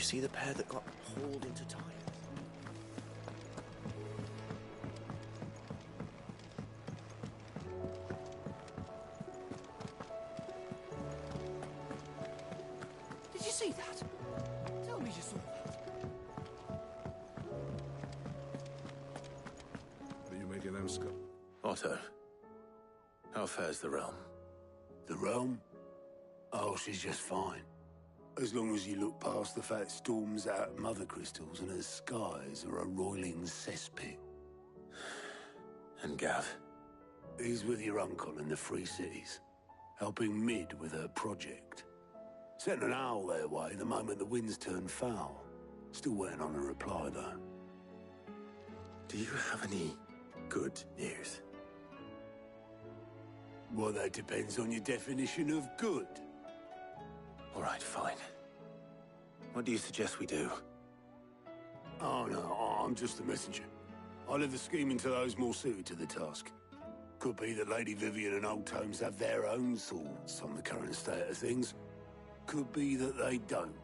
see the pair that got hauled into time? Did you see that? Tell me you saw that. What are you making them, Scott? Otto, how fares the realm? The realm? Oh, she's just fine. As long as you look past the fat storms out mother crystals and her skies are a roiling cesspit. And Gav? He's with your uncle in the Free Cities, helping Mid with her project. Sent an owl their way the moment the winds turned foul. Still waiting on a reply, though. Do you have any good news? Well, that depends on your definition of good. All right, fine. What do you suggest we do? Oh, no, I'm just a messenger. I'll leave the scheming to those more suited to the task. Could be that Lady Vivian and Old Tomes have their own thoughts on the current state of things. Could be that they don't.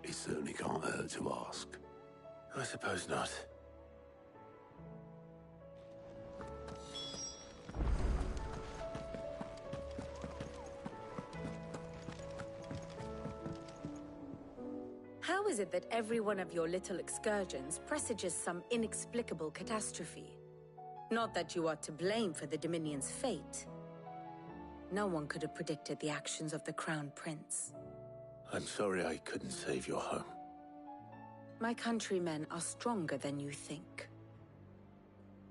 It certainly can't hurt to ask. I suppose not. How is it that every one of your little excursions presages some inexplicable catastrophe? Not that you are to blame for the Dominion's fate. No one could have predicted the actions of the Crown Prince. I'm sorry I couldn't save your home. My countrymen are stronger than you think.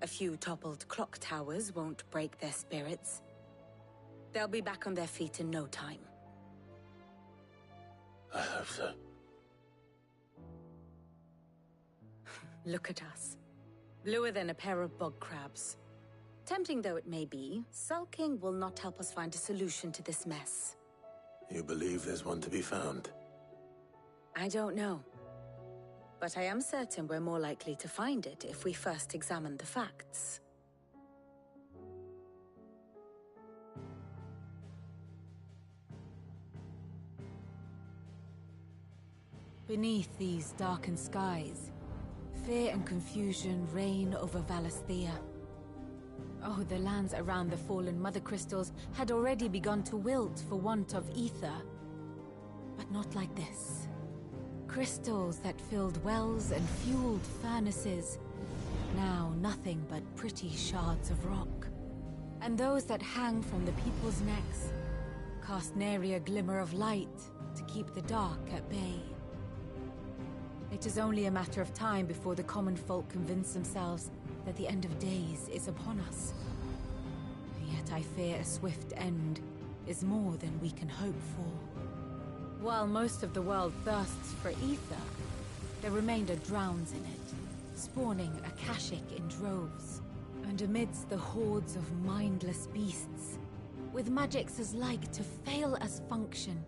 A few toppled clock towers won't break their spirits. They'll be back on their feet in no time. I hope so. Look at us. Bluer than a pair of bog crabs. Tempting though it may be, sulking will not help us find a solution to this mess. You believe there's one to be found? I don't know. But I am certain we're more likely to find it if we first examine the facts. Beneath these darkened skies, fear and confusion reign over Valisthea. Oh, the lands around the fallen mother crystals had already begun to wilt for want of ether. But not like this. Crystals that filled wells and fueled furnaces, now nothing but pretty shards of rock. And those that hang from the people's necks cast nary a glimmer of light to keep the dark at bay. It is only a matter of time before the common folk convince themselves that the end of days is upon us. Yet I fear a swift end is more than we can hope for. While most of the world thirsts for ether, the remainder drowns in it, spawning Akashic in droves. And amidst the hordes of mindless beasts, with magics as like to fail as function,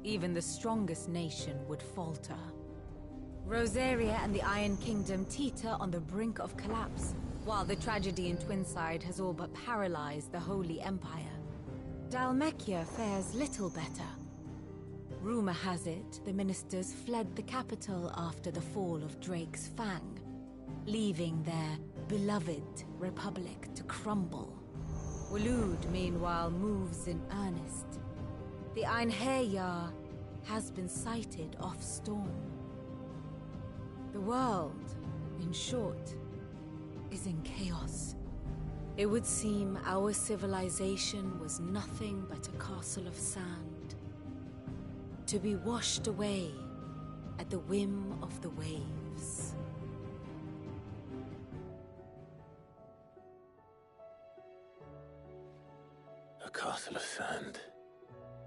even the strongest nation would falter. Rosaria and the Iron Kingdom teeter on the brink of collapse, while the tragedy in Twinside has all but paralyzed the Holy Empire. Dalmekia fares little better. Rumor has it the ministers fled the capital after the fall of Drake's Fang, leaving their beloved republic to crumble. Waloed, meanwhile, moves in earnest. The Einherjar has been sighted off-storm. The world, in short, is in chaos. It would seem our civilization was nothing but a castle of sand, to be washed away at the whim of the waves. A castle of sand.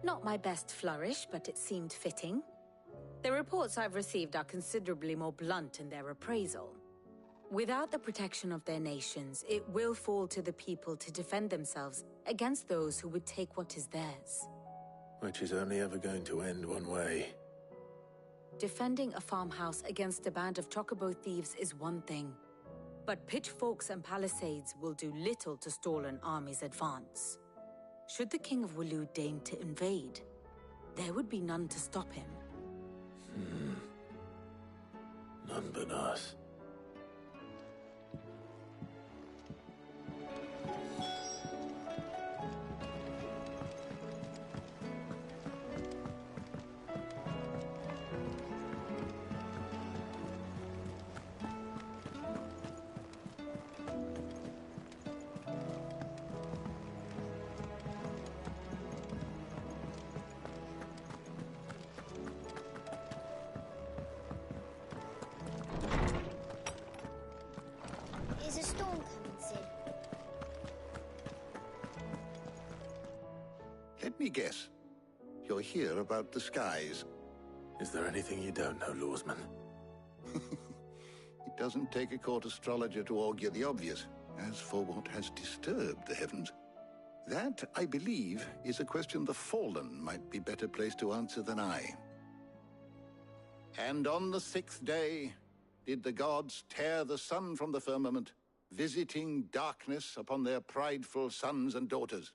Not my best flourish, but it seemed fitting. The reports I've received are considerably more blunt in their appraisal. Without the protection of their nations, it will fall to the people to defend themselves against those who would take what is theirs. Which is only ever going to end one way. Defending a farmhouse against a band of chocobo thieves is one thing, but pitchforks and palisades will do little to stall an army's advance. Should the King of Waloed deign to invade, there would be none to stop him. None but us. Is a storm coming, Sid? Let me guess. You're here about the skies. Is there anything you don't know, Lawsman? It doesn't take a court astrologer to augur the obvious. As for what has disturbed the heavens, that, I believe, is a question the Fallen might be better placed to answer than I. And on the 6th day did the gods tear the sun from the firmament, visiting darkness upon their prideful sons and daughters.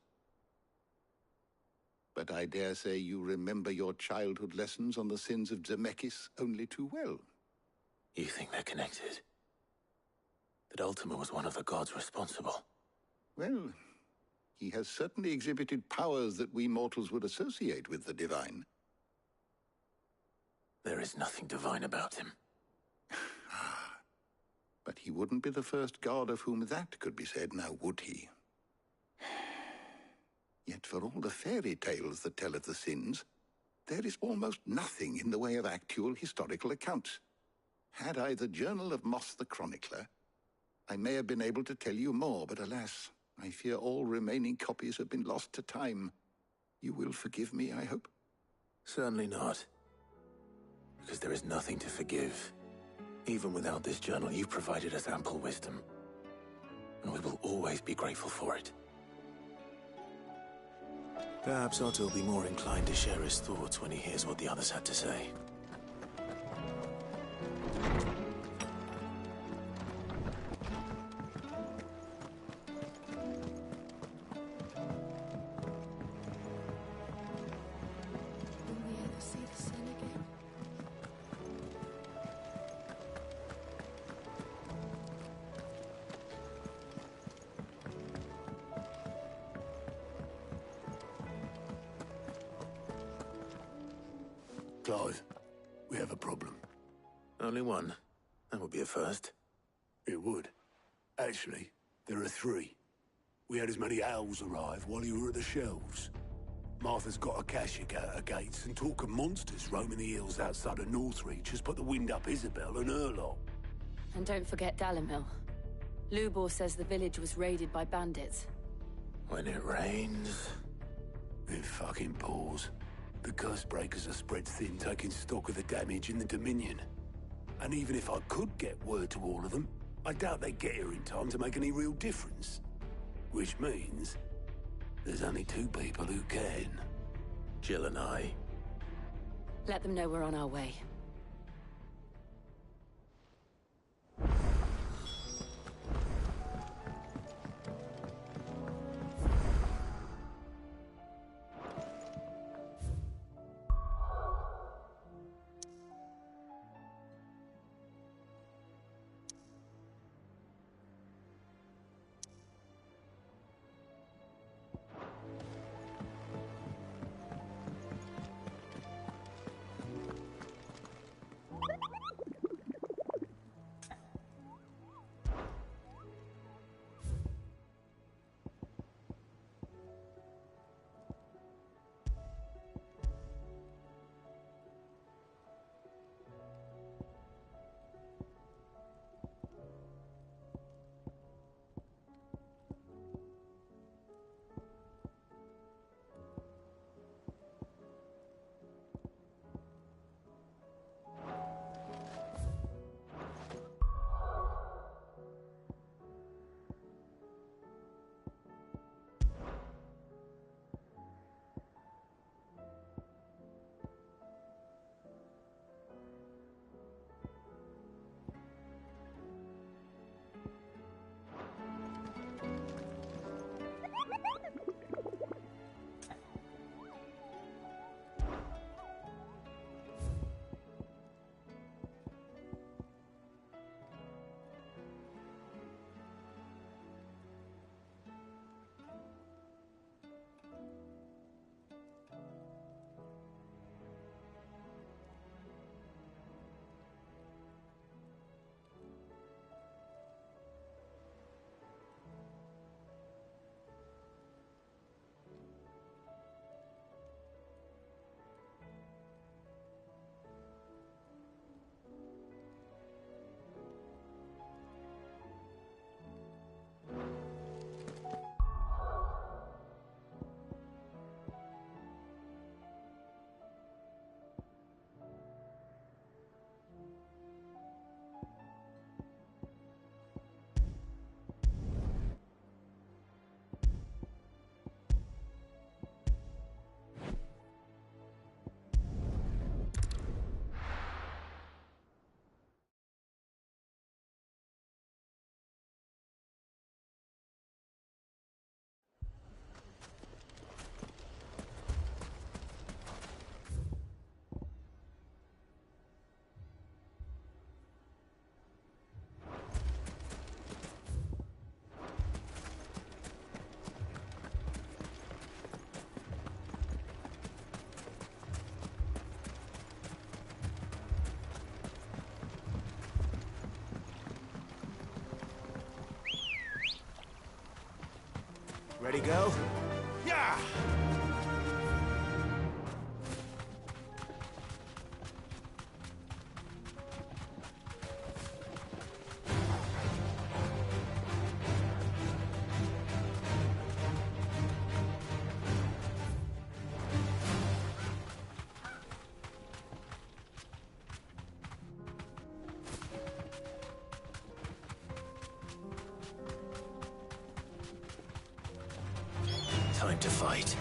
But I dare say you remember your childhood lessons on the sins of Zemeckis only too well. You think they're connected? That Ultima was one of the gods responsible? Well, he has certainly exhibited powers that we mortals would associate with the divine. There is nothing divine about him. But he wouldn't be the first god of whom that could be said, now would he? Yet for all the fairy tales that tell of the sins, there is almost nothing in the way of actual historical accounts. Had I the Journal of Moss the Chronicler, I may have been able to tell you more, but alas, I fear all remaining copies have been lost to time. You will forgive me, I hope? Certainly not. Because there is nothing to forgive. Even without this journal, you provided us ample wisdom. And we will always be grateful for it. Perhaps Otto will be more inclined to share his thoughts when he hears what the others had to say. Will we ever see the sun again? Clive, we have a problem. Only one. That would be a first. It would. Actually, there are three. We had as many owls arrive while you were at the shelves. Martha's got a Akashic at her gates, and talk of monsters roaming the hills outside of Northreach has put the wind up Isabel and her lot. And don't forget Dalimil. Lubor says the village was raided by bandits. When it rains... It fucking pours. The curse breakers are spread thin, taking stock of the damage in the Dominion. And even if I could get word to all of them, I doubt they'd get here in time to make any real difference. Which means there's only two people who can. Jill and I. Let them know we're on our way. Ready, girl? Yeah! Time to fight.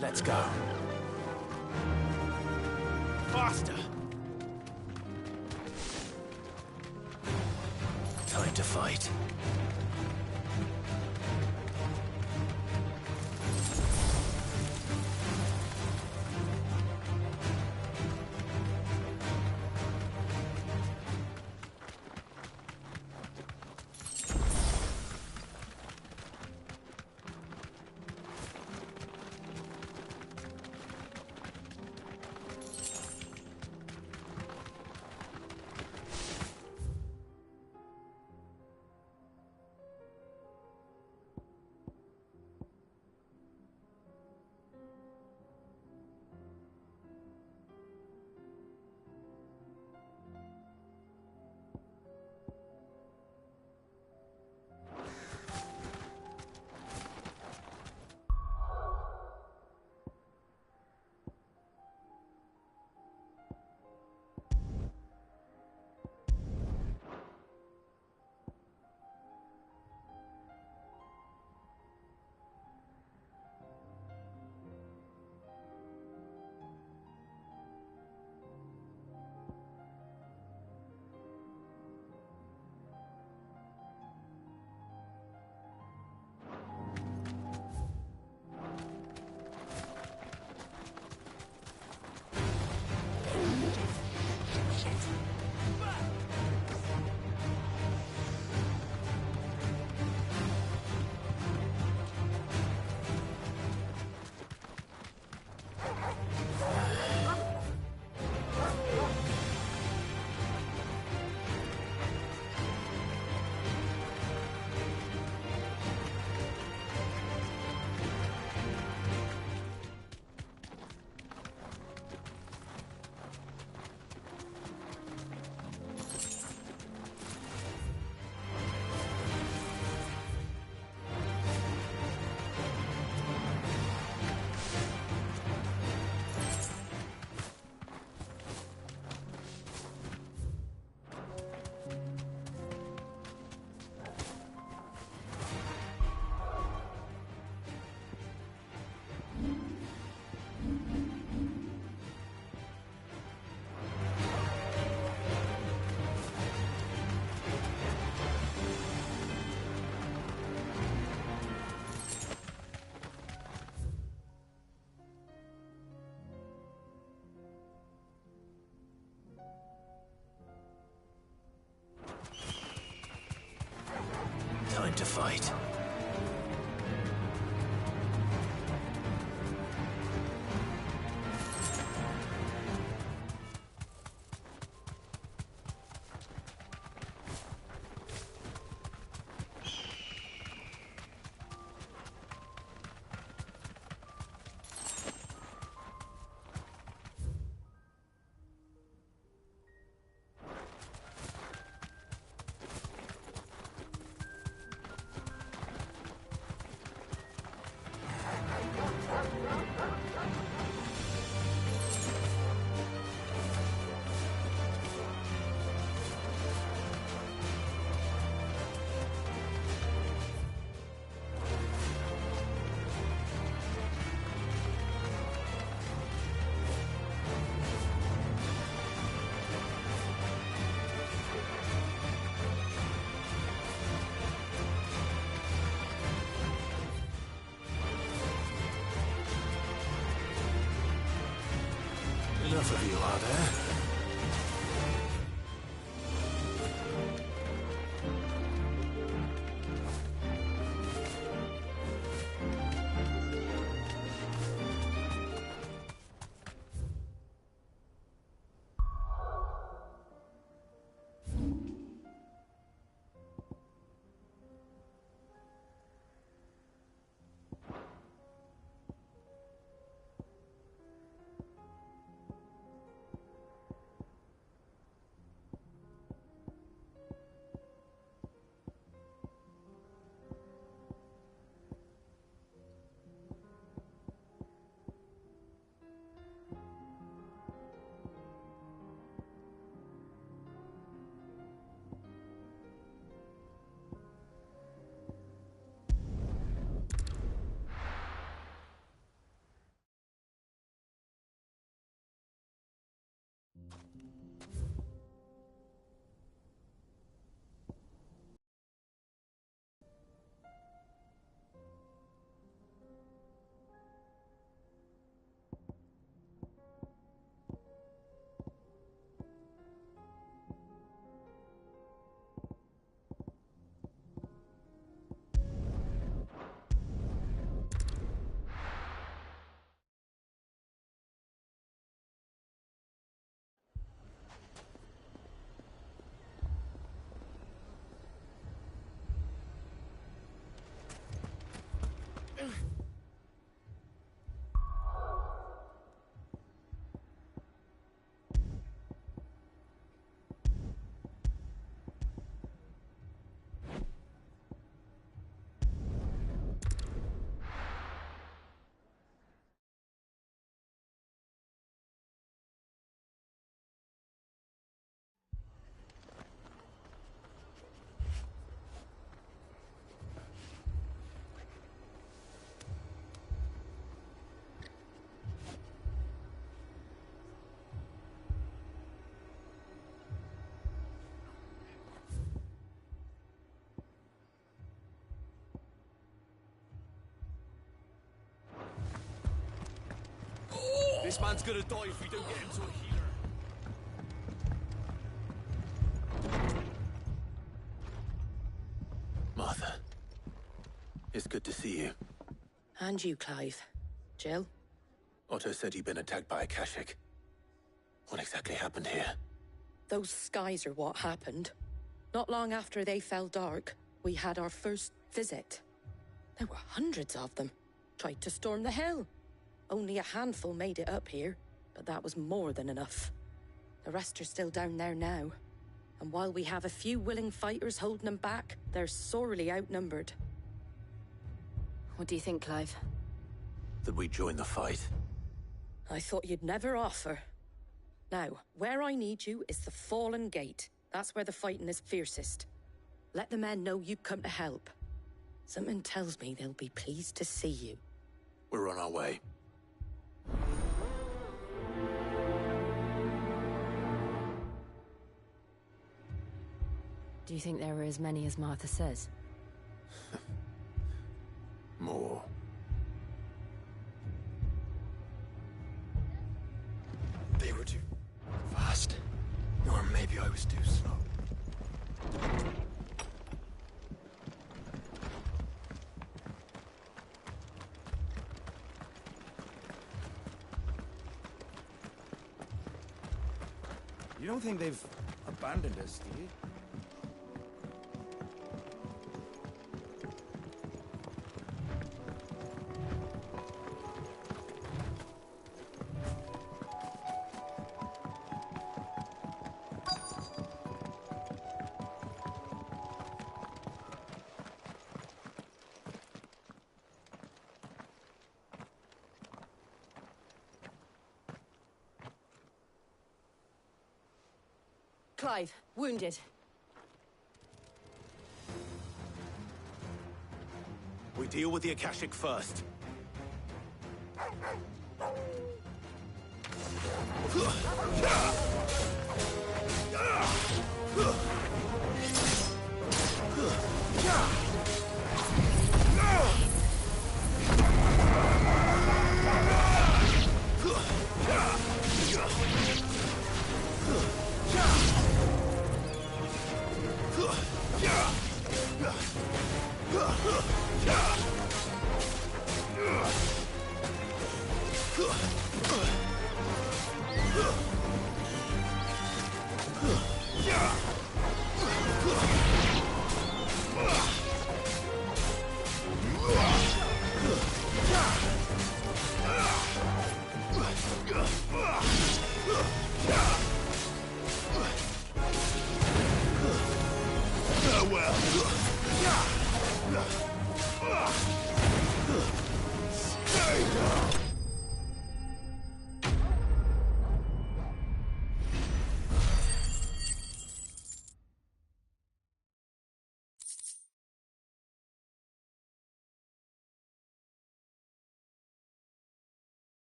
Let's go. Faster! Time to fight. time to fight. Enough of you, are there? This man's gonna die if we don't get him to a healer. Martha, it's good to see you. And you, Clive. Jill? Otto said you'd been attacked by a Kashik. What exactly happened here? Those skies are what happened. Not long after they fell dark, we had our first visit. There were hundreds of them. Tried to storm the hill. Only a handful made it up here, but that was more than enough. The rest are still down there now. And while we have a few willing fighters holding them back, they're sorely outnumbered. What do you think, Clive? That we join the fight. I thought you'd never offer. Now, where I need you is the Fallen Gate. That's where the fighting is fiercest. Let the men know you come to help. Something tells me they'll be pleased to see you. We're on our way. Do you think there are as many as Martha says? More. They were too fast. Or maybe I was too slow. You don't think they've abandoned us, do you? Clive, wounded. We deal with the Akashic first.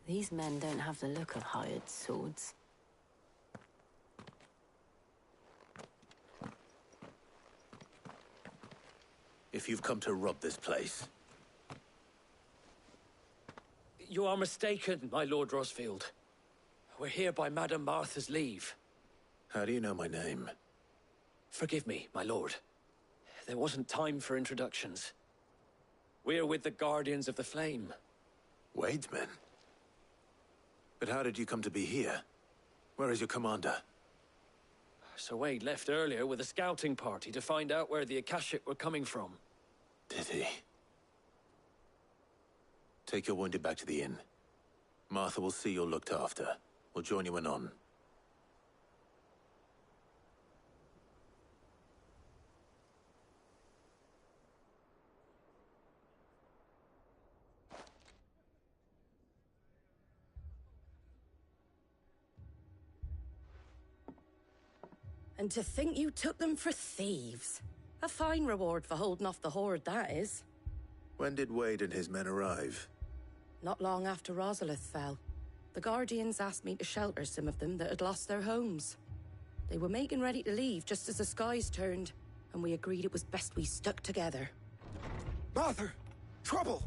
These men don't have the look of hired swords. If you've come to rob this place, You are mistaken, my Lord Rosfield. We're here by Madame Martha's leave. how do you know my name? Forgive me, my lord. There wasn't time for introductions. We're with the Guardians of the Flame. Wade's men? But how did you come to be here? Where is your commander? Sir Wade left earlier with a scouting party to find out where the Akashic were coming from. Did he? Take your wounded back to the inn. Martha will see you're looked after. We'll join you anon. And to think you took them for thieves. A fine reward for holding off the horde, that is. When did Wade and his men arrive? Not long after Rosalith fell, the Guardians asked me to shelter some of them that had lost their homes. They were making ready to leave just as the skies turned, and we agreed it was best we stuck together. Martha! Trouble!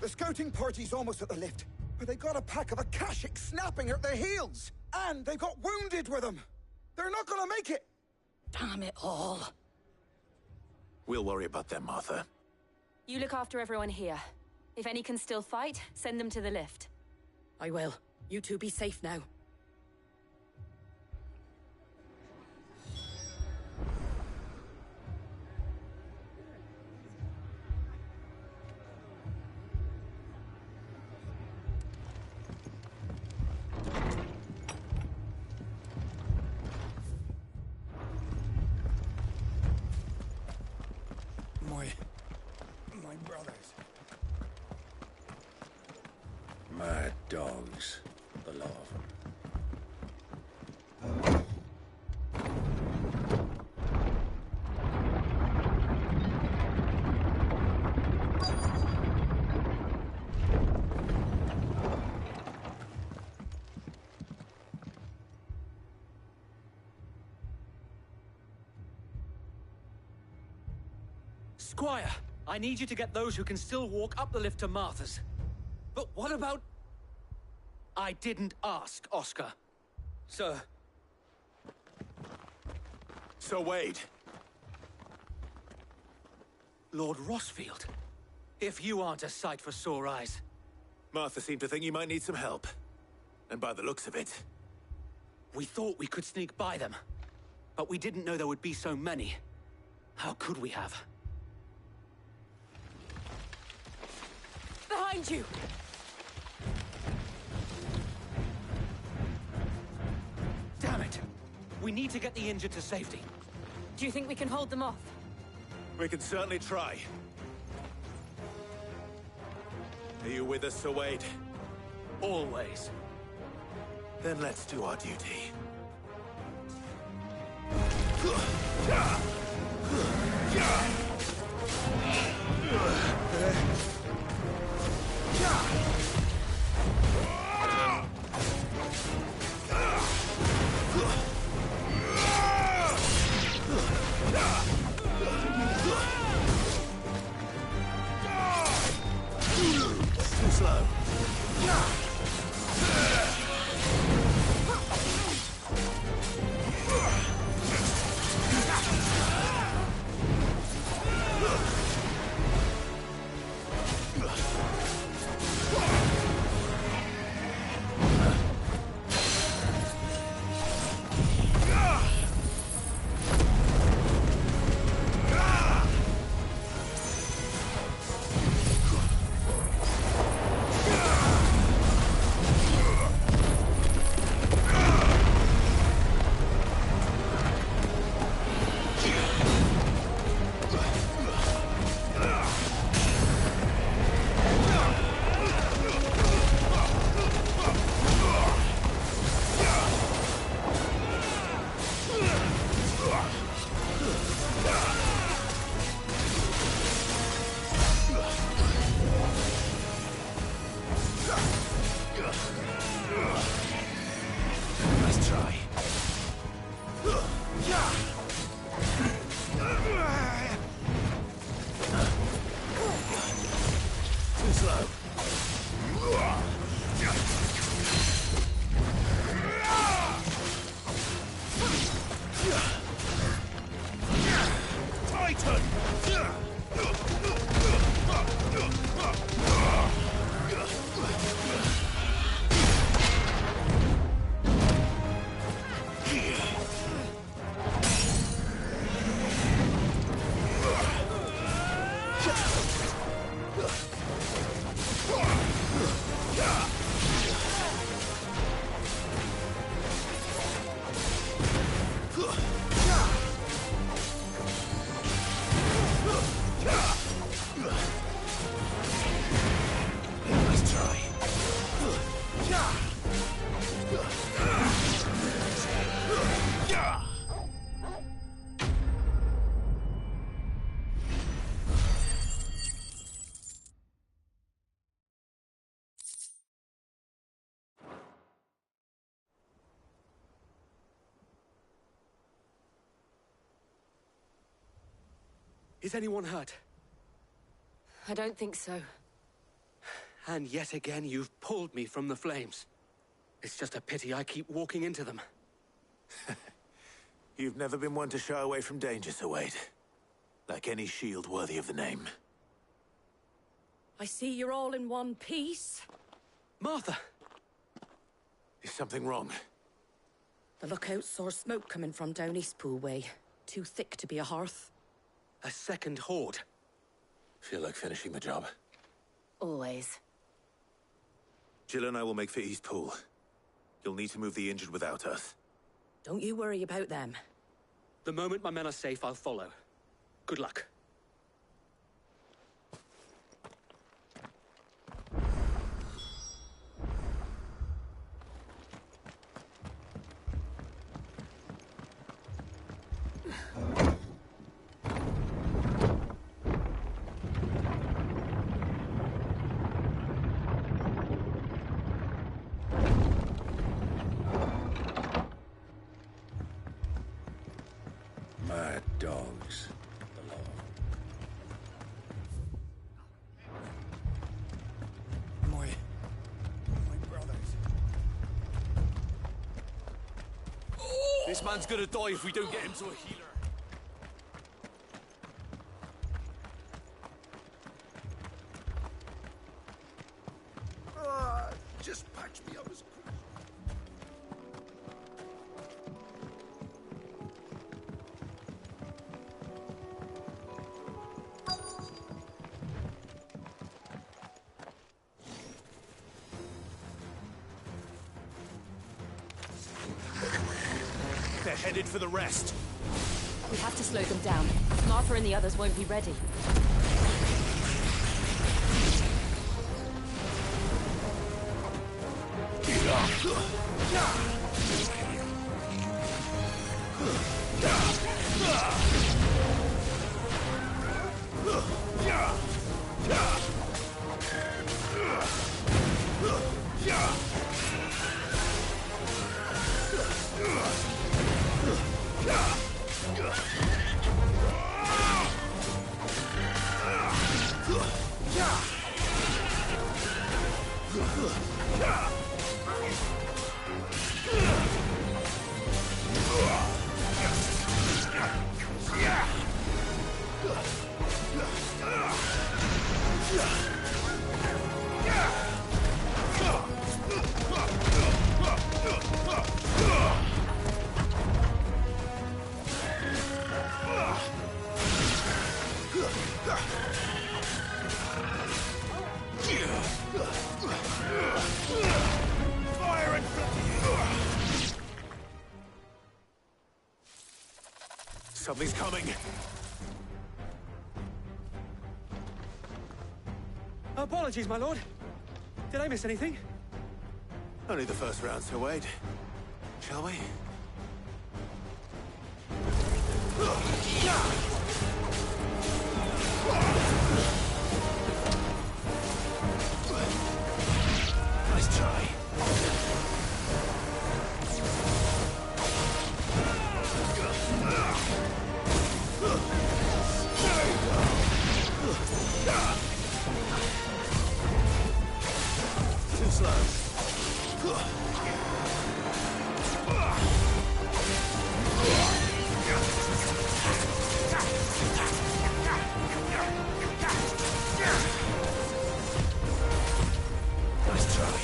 The scouting party's almost at the lift, but they got a pack of Akashic snapping at their heels! And they've got wounded with them! They're not gonna make it! Damn it all. We'll worry about them, Martha. You look after everyone here. If any can still fight, send them to the lift. I will. You two be safe now. My brothers. Mad dogs, the lot of them. Squire, I need you to get those who can still walk up the lift to Martha's. But what about... I didn't ask, Oscar. Sir. Sir Wade. Lord Rosfield. If you aren't a sight for sore eyes. Martha seemed to think you might need some help. And by the looks of it... We thought we could sneak by them, but we didn't know there would be so many. How could we have? Behind you! Damn it! We need to get the injured to safety. Do you think we can hold them off? We can certainly try. Are you with us, Sir Wade? Always. Then let's do our duty. Too slow. Is anyone hurt? I don't think so. And yet again, you've pulled me from the flames. It's just a pity I keep walking into them. You've never been one to shy away from danger, Sir Wade. Like any shield worthy of the name. I see you're all in one piece. Martha! Is something wrong? The lookout saw smoke coming from down Eastpool way. Too thick to be a hearth. A second horde. Feel like finishing the job? Always. Jill and I will make for Eastpool. You'll need to move the injured without us. Don't you worry about them. The moment my men are safe, I'll follow. Good luck. Mad dogs. The law. My brothers. This man's gonna die if we don't get him to a healer. They're headed for the rest. We have to slow them down. Martha and the others won't be ready. Something's coming. Apologies, my lord. Did I miss anything? Only the first round, so wait. Shall we? Nice try. Too slow. Nice try.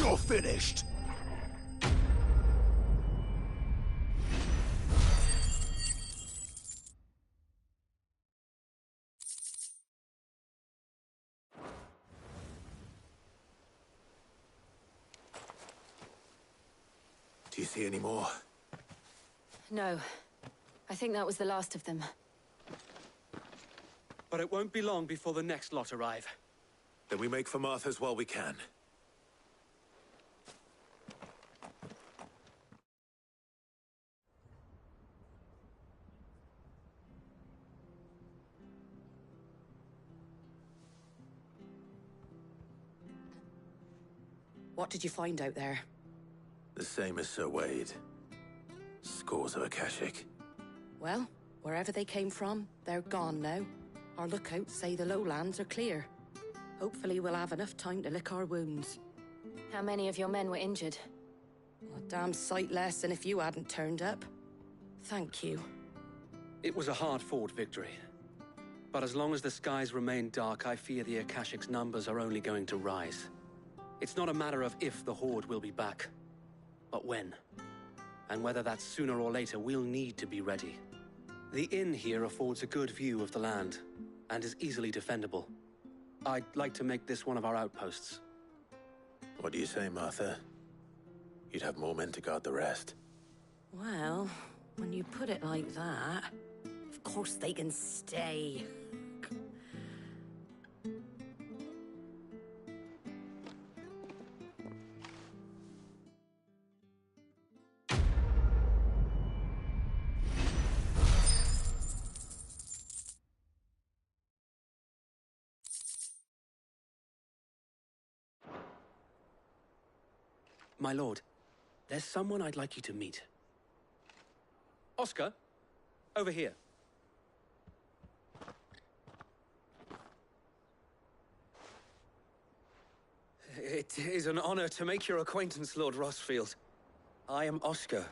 You're finished. Do you see any more? No. I think that was the last of them. But it won't be long before the next lot arrive. Then we make for Martha's while we can. What did you find out there? The same as Sir Wade. Scores of Akashic. Well, wherever they came from, they're gone now. Our lookouts say the lowlands are clear. Hopefully we'll have enough time to lick our wounds. How many of your men were injured? A damn sight less than if you hadn't turned up. Thank you. It was a hard-fought victory. But as long as the skies remain dark, I fear the Akashic's numbers are only going to rise. It's not a matter of if the Horde will be back, but when. And whether that's sooner or later, we'll need to be ready. The inn here affords a good view of the land, and is easily defendable. I'd like to make this one of our outposts. What do you say, Martha? You'd have more men to guard the rest. Well, when you put it like that, of course they can stay. My lord, there's someone I'd like you to meet. Oscar, over here. It is an honor to make your acquaintance, Lord Rossfield. I am Oscar.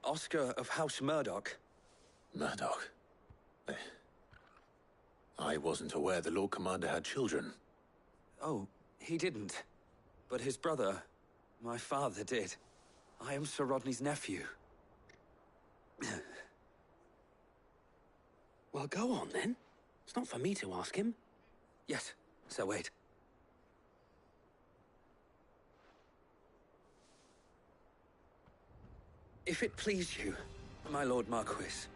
Oscar of House Murdoch. Murdoch? I wasn't aware the Lord Commander had children. Oh, he didn't. But his brother, my father, did. I am Sir Rodney's nephew. Well, go on, then. It's not for me to ask him. Yes, Sir Wade. If it please you, my Lord Marquis,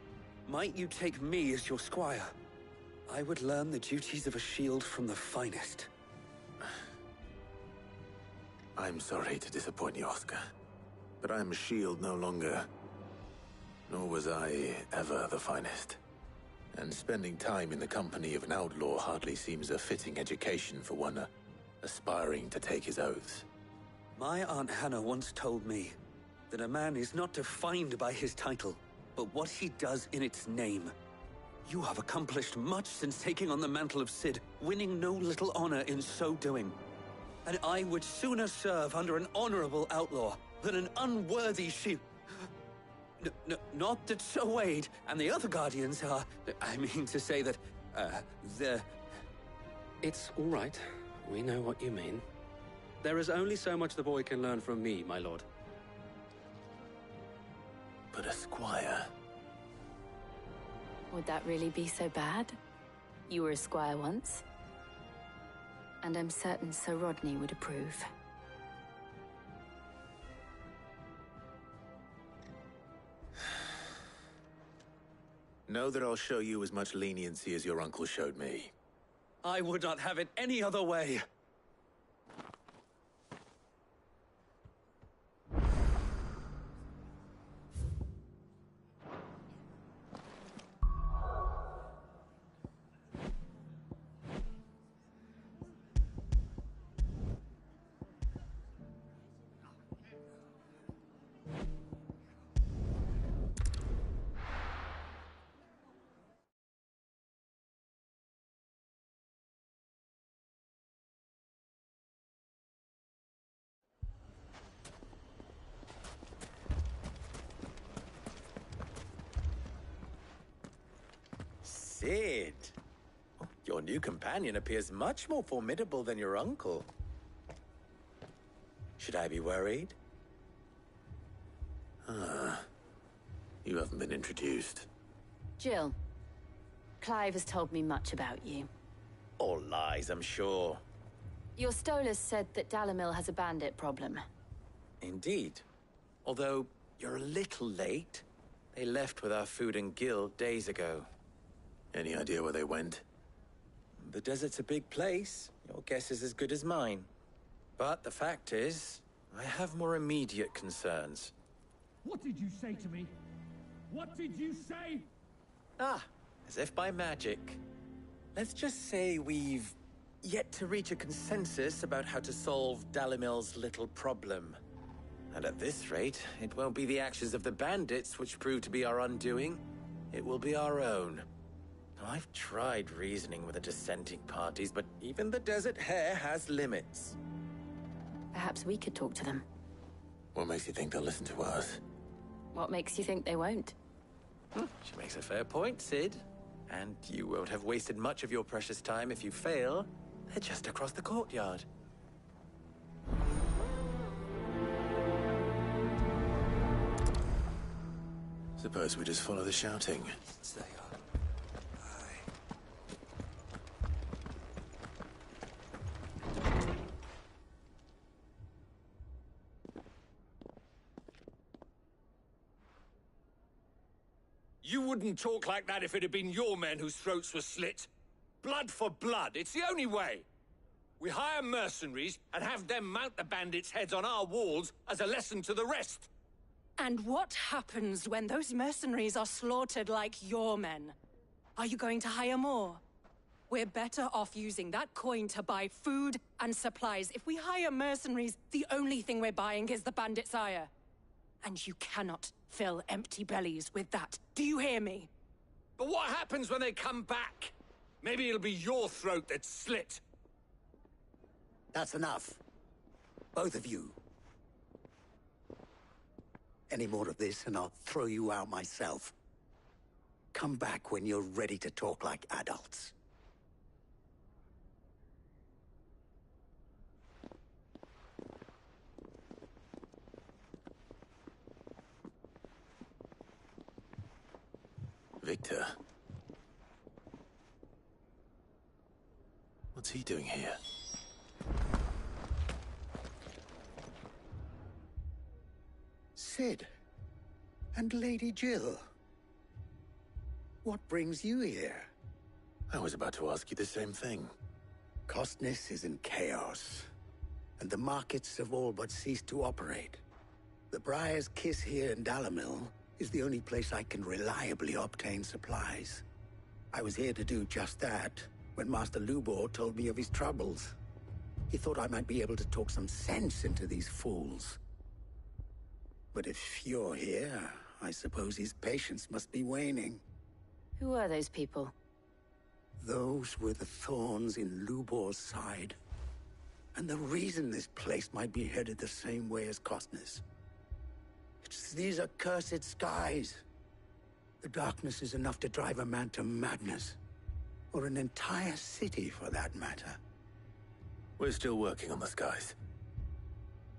might you take me as your squire? I would learn the duties of a shield from the finest. I'm sorry to disappoint you, Oscar, but I'm a shield no longer. Nor was I ever the finest. And spending time in the company of an outlaw hardly seems a fitting education for one aspiring to take his oaths. My Aunt Hannah once told me that a man is not defined by his title, but what he does in its name. You have accomplished much since taking on the mantle of Cid, winning no little honor in so doing. And I would sooner serve under an honorable outlaw than an unworthy shield. Not that Sir Wade and the other Guardians are... I mean to say that, It's all right. We know what you mean. There is only so much the boy can learn from me, my lord. But a squire... Would that really be so bad? You were a squire once. And I'm certain Sir Rodney would approve. Know that I'll show you as much leniency as your uncle showed me. I would not have it any other way. Cid! Your new companion appears much more formidable than your uncle. Should I be worried? You haven't been introduced. Jill, Clive has told me much about you. All lies, I'm sure. Your Stolas said that Dalamil has a bandit problem. Indeed. Although, you're a little late. They left with our food and guild days ago. Any idea where they went? The desert's a big place. Your guess is as good as mine. But the fact is, I have more immediate concerns. What did you say to me? What did you say? Ah, as if by magic. Let's just say we've yet to reach a consensus about how to solve Dalimil's little problem. And at this rate, it won't be the actions of the bandits which prove to be our undoing. It will be our own. I've tried reasoning with the dissenting parties, but even the Desert Hare has limits. Perhaps we could talk to them. What makes you think they'll listen to us? What makes you think they won't? She makes a fair point, Cid. And you won't have wasted much of your precious time if you fail. They're just across the courtyard. Suppose we just follow the shouting. You wouldn't talk like that if it had been your men whose throats were slit. Blood for blood, it's the only way. We hire mercenaries and have them mount the bandits' heads on our walls as a lesson to the rest. And what happens when those mercenaries are slaughtered like your men? Are you going to hire more? We're better off using that coin to buy food and supplies. If we hire mercenaries, the only thing we're buying is the bandit's ire. And you cannot fill empty bellies with that. Do you hear me? But what happens when they come back? Maybe it'll be your throat that's slit. That's enough. Both of you. Any more of this and I'll throw you out myself. Come back when you're ready to talk like adults. Victor. What's he doing here? Sid. And Lady Jill. What brings you here? I was about to ask you the same thing. Costness is in chaos, and the markets have all but ceased to operate. The Briar's Kiss here in Dalimil is the only place I can reliably obtain supplies. I was here to do just that when Master Lubor told me of his troubles. He thought I might be able to talk some sense into these fools. But if you're here, I suppose his patience must be waning. Who are those people? Those were the thorns in Lubor's side. And the reason this place might be headed the same way as Costness. It's these accursed skies. The darkness is enough to drive a man to madness. Or an entire city, for that matter. We're still working on the skies.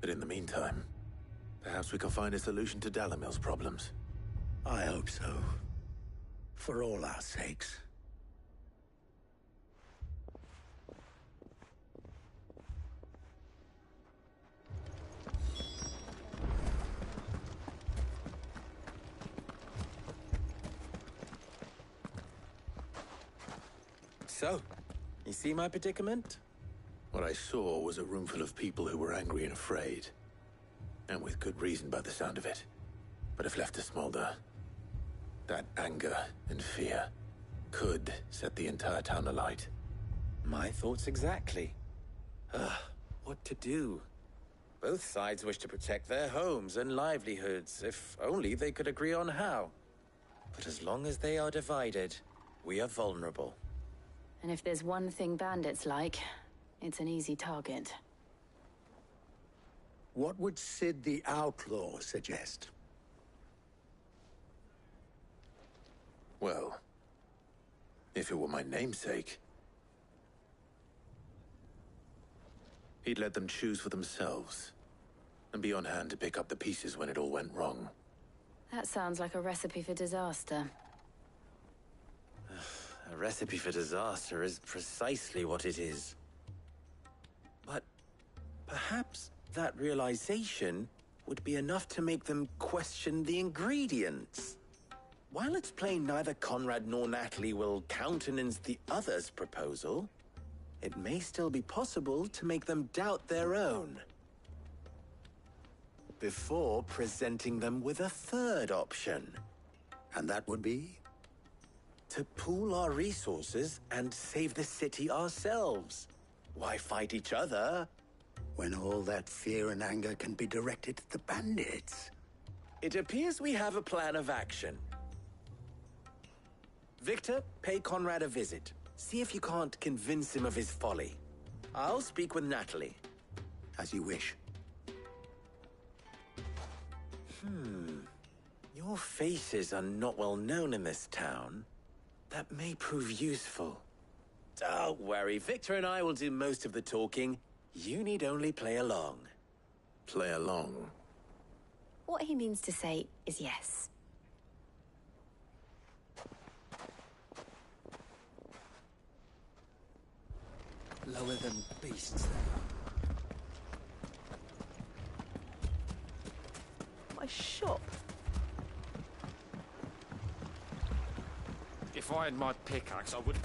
But in the meantime, perhaps we can find a solution to Dalimil's problems. I hope so. For all our sakes. So, you see my predicament? What I saw was a room full of people who were angry and afraid. And with good reason by the sound of it. But if left to smolder, that anger and fear could set the entire town alight. My thoughts exactly. What to do? Both sides wish to protect their homes and livelihoods, if only they could agree on how. But as long as they are divided, we are vulnerable. And if there's one thing bandits like, it's an easy target. What would Sid the Outlaw suggest? Well, if it were my namesake, he'd let them choose for themselves, and be on hand to pick up the pieces when it all went wrong. That sounds like a recipe for disaster. A recipe for disaster is precisely what it is. But perhaps that realization would be enough to make them question the ingredients. While it's plain neither Conrad nor Natalie will countenance the other's proposal, it may still be possible to make them doubt their own. Before presenting them with a third option. And that would be? To pool our resources and save the city ourselves. Why fight each other? When all that fear and anger can be directed at the bandits. It appears we have a plan of action. Victor, pay Conrad a visit. See if you can't convince him of his folly. I'll speak with Natalie. As you wish. Your faces are not well known in this town. That may prove useful. Don't worry, Victor and I will do most of the talking. You need only play along. Play along? What he means to say is yes. Lower than beasts, they are. My shop. If I had my pickaxe, I would...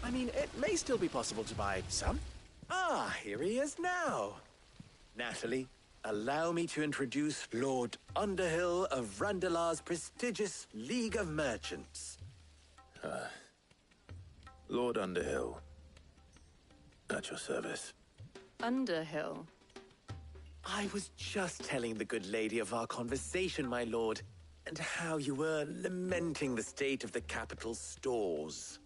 I mean, it may still be possible to buy some. Ah, here he is now. Natalie, allow me to introduce Lord Underhill of Randalar's prestigious League of Merchants. Lord Underhill. At your service. Underhill? I was just telling the good lady of our conversation, my lord, and how you were lamenting the state of the capital's stores.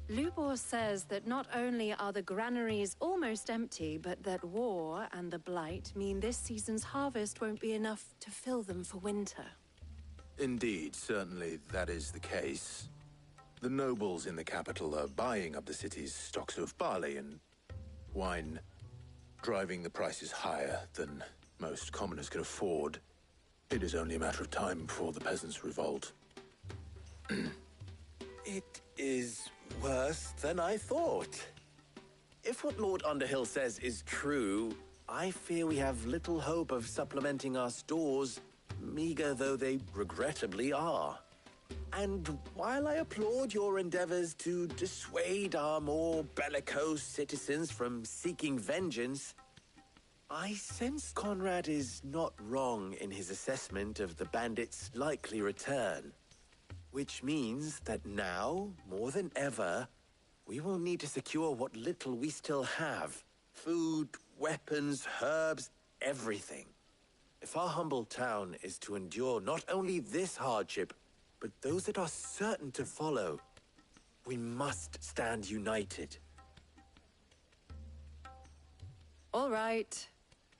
Lubor says that not only are the granaries almost empty, but that war and the Blight mean this season's harvest won't be enough to fill them for winter. Indeed, certainly that is the case. The nobles in the capital are buying up the city's stocks of barley and wine, driving the prices higher than most commoners can afford. It is only a matter of time before the peasants revolt. It is worse than I thought. If what Lord Underhill says is true, I fear we have little hope of supplementing our stores, meager though they regrettably are. And while I applaud your endeavors to dissuade our more bellicose citizens from seeking vengeance, I sense Conrad is not wrong in his assessment of the bandits' likely return. Which means that now, more than ever, we will need to secure what little we still have. Food, weapons, herbs, everything. If our humble town is to endure not only this hardship, but those that are certain to follow, we must stand united. All right.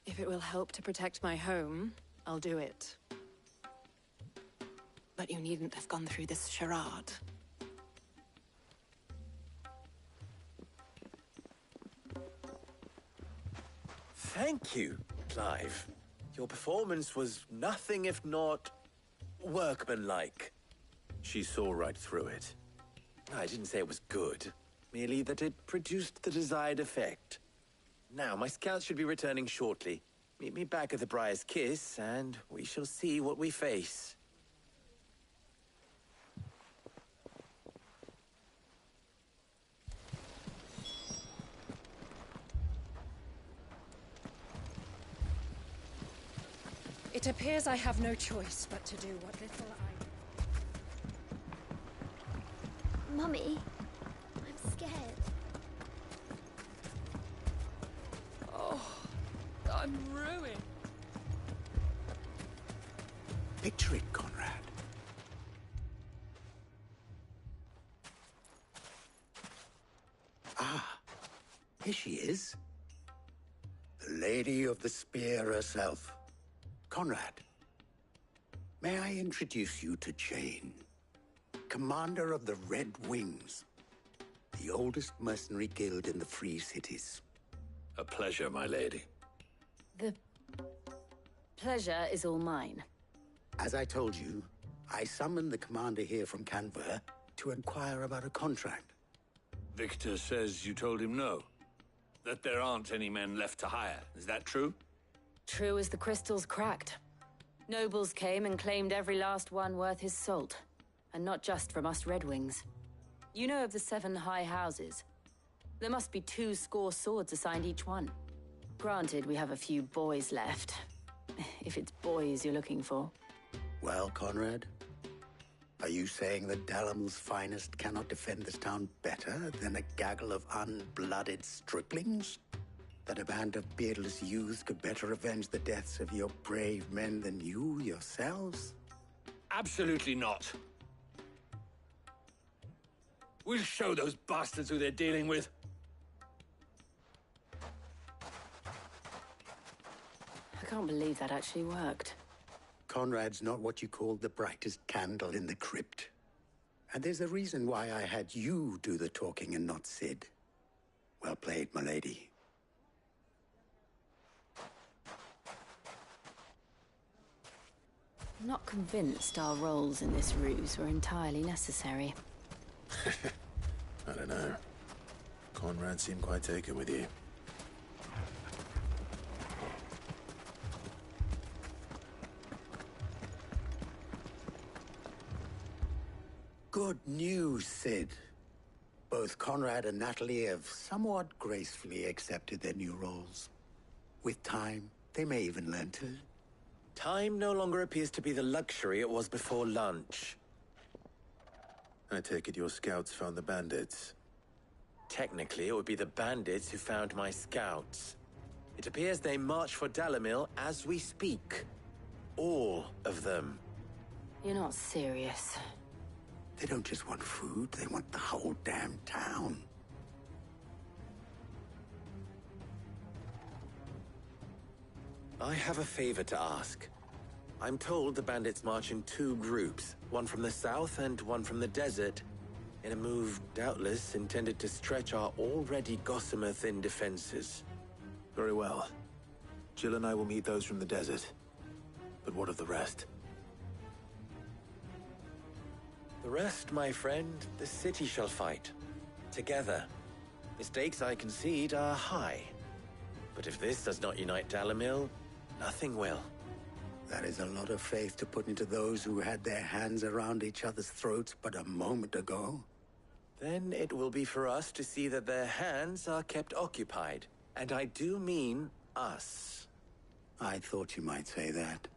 If it will help to protect my home, I'll do it. But you needn't have gone through this charade. Thank you, Clive. Your performance was nothing if not workmanlike. She saw right through it. I didn't say it was good, merely that it produced the desired effect. Now, my scouts should be returning shortly. Meet me back at the Briar's Kiss, and we shall see what we face. It appears I have no choice but to do what little I... Mummy, I'm scared. Oh, I'm ruined. Picture it, Conrad. Ah, here she is. The Lady of the Spear herself. Conrad, may I introduce you to Jane, commander of the Red Wings, the oldest mercenary guild in the Free Cities. A pleasure, my lady. The pleasure is all mine. As I told you, I summoned the commander here from Canver to inquire about a contract. Victor says you told him no. That there aren't any men left to hire. Is that true? True as the crystals cracked. Nobles came and claimed every last one worth his salt. And not just from us Red Wings. You know of the 7 high houses. There must be 2 swords assigned each one. Granted, we have a few boys left. If it's boys you're looking for. Well, Conrad, are you saying that Dalamil's finest cannot defend this town better than a gaggle of unblooded striplings? That a band of beardless youths could better avenge the deaths of your brave men than you yourselves? Absolutely not. We'll show those bastards who they're dealing with. I can't believe that actually worked. Conrad's not what you call the brightest candle in the crypt. And there's a reason why I had you do the talking and not Sid. Well played, my lady. I'm not convinced our roles in this ruse were entirely necessary. I don't know. Conrad seemed quite taken with you. Good news, Sid. Both Conrad and Natalie have somewhat gracefully accepted their new roles. With time, they may even learn to... Time no longer appears to be the luxury it was before lunch. I take it your scouts found the bandits. Technically, it would be the bandits who found my scouts. It appears they march for Dalimil as we speak. All of them. You're not serious. They don't just want food, they want the whole damn town. I have a favor to ask. I'm told the bandits march in two groups, one from the south and one from the desert, in a move doubtless intended to stretch our already gossamer-thin defenses. Very well. Jill and I will meet those from the desert. But what of the rest? The rest, my friend, the city shall fight. Together. The stakes, I concede, are high. But if this does not unite Dalimil, nothing will. That is a lot of faith to put into those who had their hands around each other's throats but a moment ago. Then it will be for us to see that their hands are kept occupied. And I do mean us. I thought you might say that.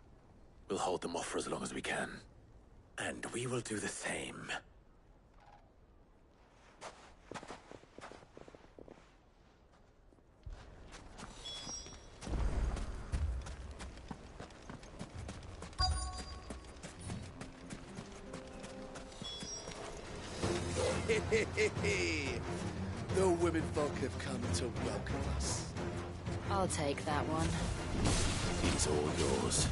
We'll hold them off for as long as we can. And we will do the same. The womenfolk have come to welcome us. I'll take that one. He's all yours.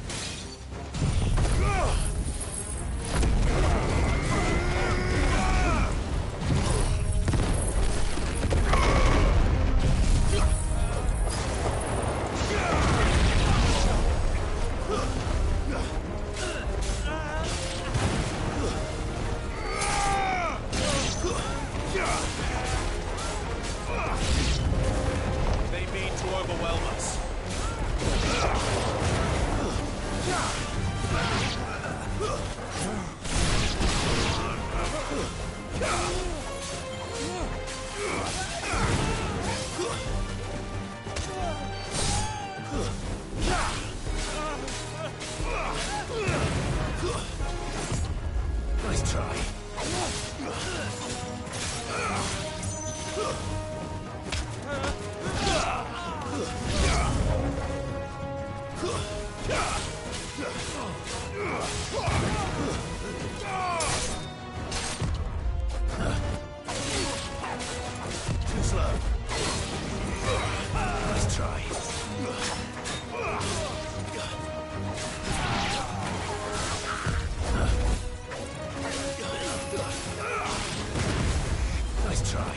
They mean to overwhelm us. Nice try. Too slow. Nice try. Nice try.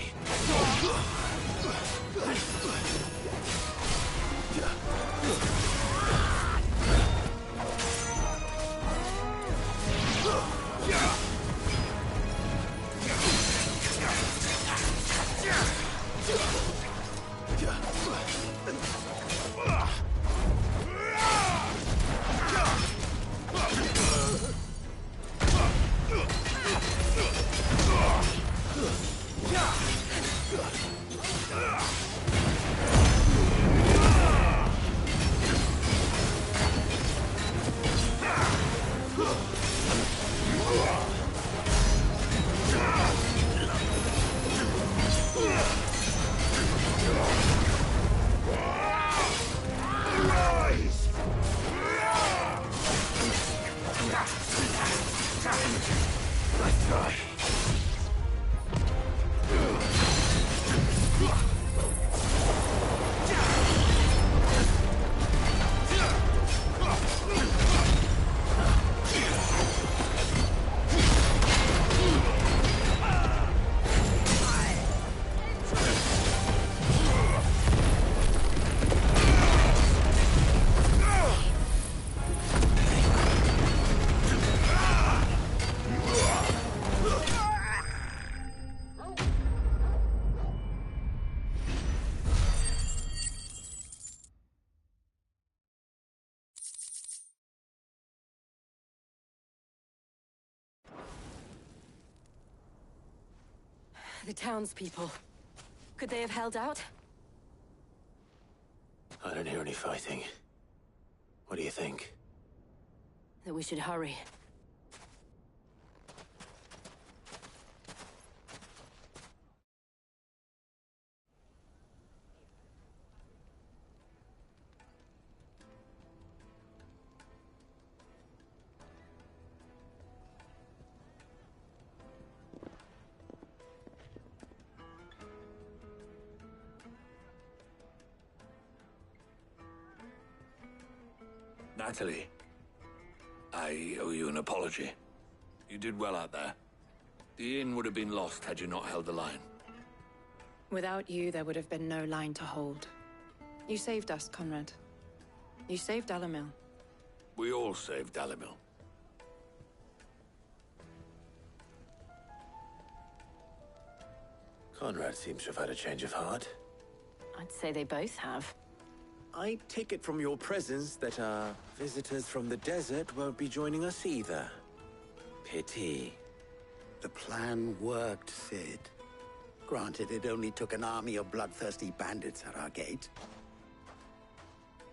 The townspeople. Could they have held out? I don't hear any fighting. What do you think? That we should hurry. Natalie, I owe you an apology. You did well out there. The inn would have been lost had you not held the line. Without you, there would have been no line to hold. You saved us, Conrad. You saved Dalimil. We all saved Dalimil. Conrad seems to have had a change of heart. I'd say they both have. I take it from your presence that our visitors from the desert won't be joining us either. Pity. The plan worked, Sid. Granted, it only took an army of bloodthirsty bandits at our gate.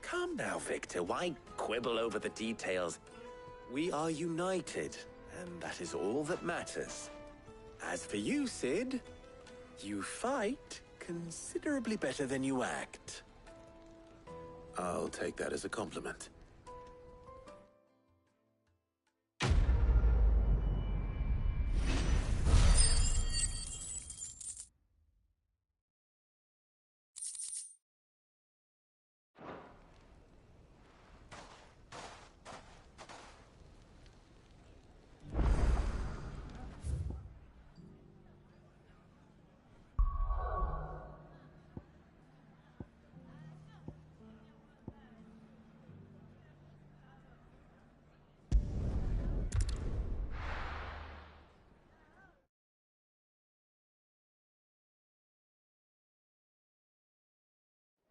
Calm now, Victor. Why quibble over the details? We are united, and that is all that matters. As for you, Sid, you fight considerably better than you act. I'll take that as a compliment.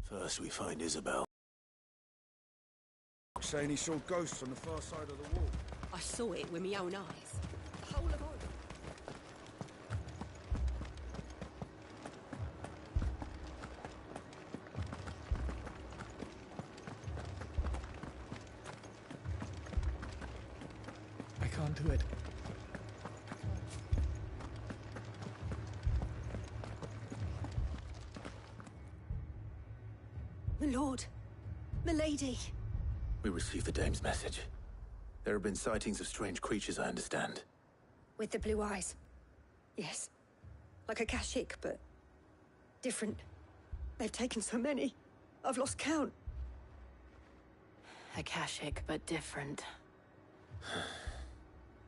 First we find Isabel. Saying he saw ghosts on the far side of the wall. I saw it with my own eyes. The whole of Oregon. I can't do it. My lord. Milady. We received the dame's message. There have been sightings of strange creatures, I understand. With the blue eyes. Yes. Like a Kashik, but different. They've taken so many. I've lost count. Akashic, but different.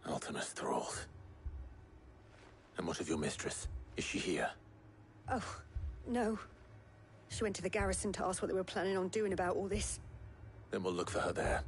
Ultimus thralls. And what of your mistress? Is she here? Oh, no. She went to the garrison to ask what they were planning on doing about all this. Then we'll look for her there.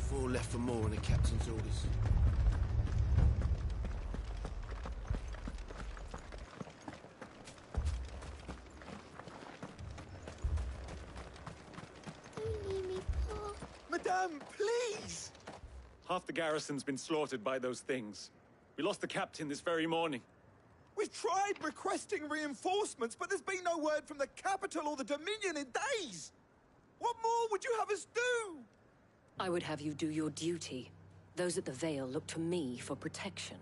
Four left for more on the captain's orders. Madame, please! Half the garrison's been slaughtered by those things. We lost the captain this very morning. We've tried requesting reinforcements, but there's been no word from the capital or the Dominion in days! What more would you have us do? I would have you do your duty. Those at the Vale look to me for protection.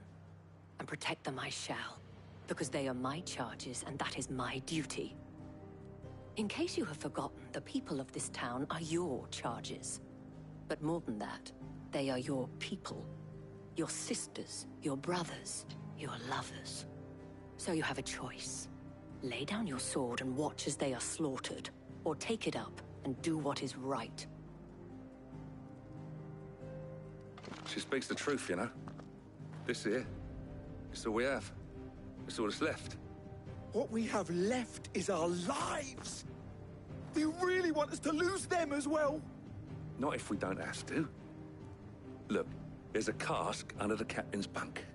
And protect them I shall. Because they are my charges, and that is my duty. In case you have forgotten, the people of this town are your charges. But more than that, they are your people. Your sisters, your brothers, your lovers. So you have a choice. Lay down your sword and watch as they are slaughtered, or take it up and do what is right. She speaks the truth, you know. This here, it's all we have. It's all that's left. What we have left is our lives! Do you really want us to lose them as well? Not if we don't have to. Look, there's a cask under the captain's bunk.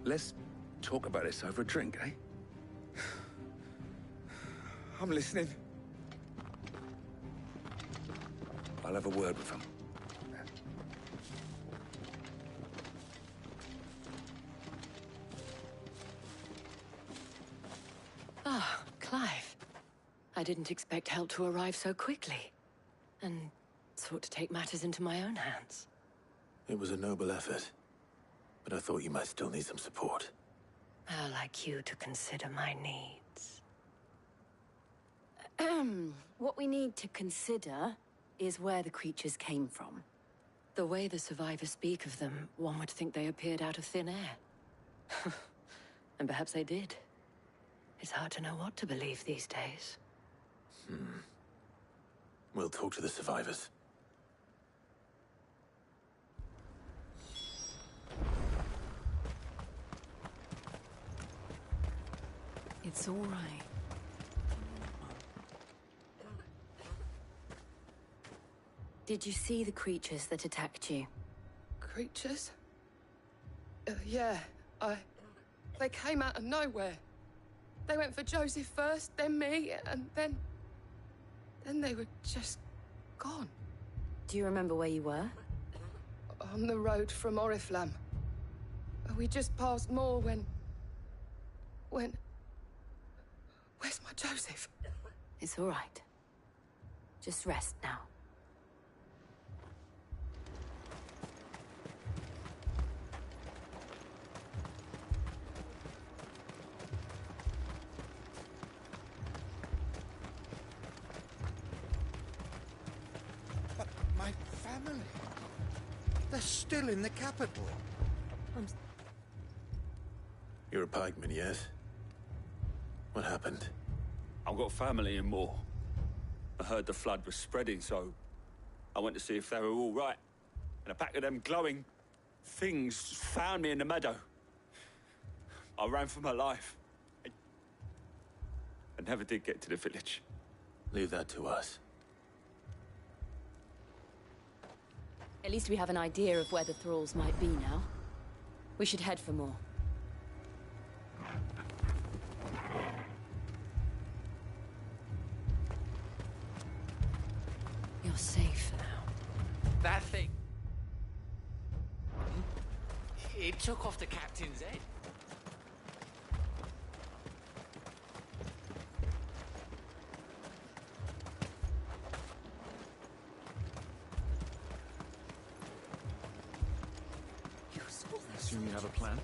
Let's talk about this over a drink, eh? I'm listening. I'll have a word with them. Ah, Clive. I didn't expect help to arrive so quickly. And sought to take matters into my own hands. It was a noble effort, but I thought you might still need some support. I'd like you to consider my needs. What we need to consider is where the creatures came from. The way the survivors speak of them, one would think they appeared out of thin air. And perhaps they did. It's hard to know what to believe these days. We'll talk to the survivors. It's all right. Did you see the creatures that attacked you? Creatures? Yeah, They came out of nowhere. They went for Joseph first, then me, and then they were just gone. Do you remember where you were? On the road from Oriflamme. We just passed Moor when... Where's my Joseph? It's all right. Just rest now. But my family... They're still in the capital. You're a pikeman, yes? What happened? I've got family in Moor. I heard the flood was spreading, so I went to see if they were all right. And a pack of them glowing things found me in the meadow. I ran for my life. I never did get to the village. Leave that to us. At least we have an idea of where the thralls might be now. We should head for more. You're safe now. That thing... It took off the captain's head. Assume you have a plan?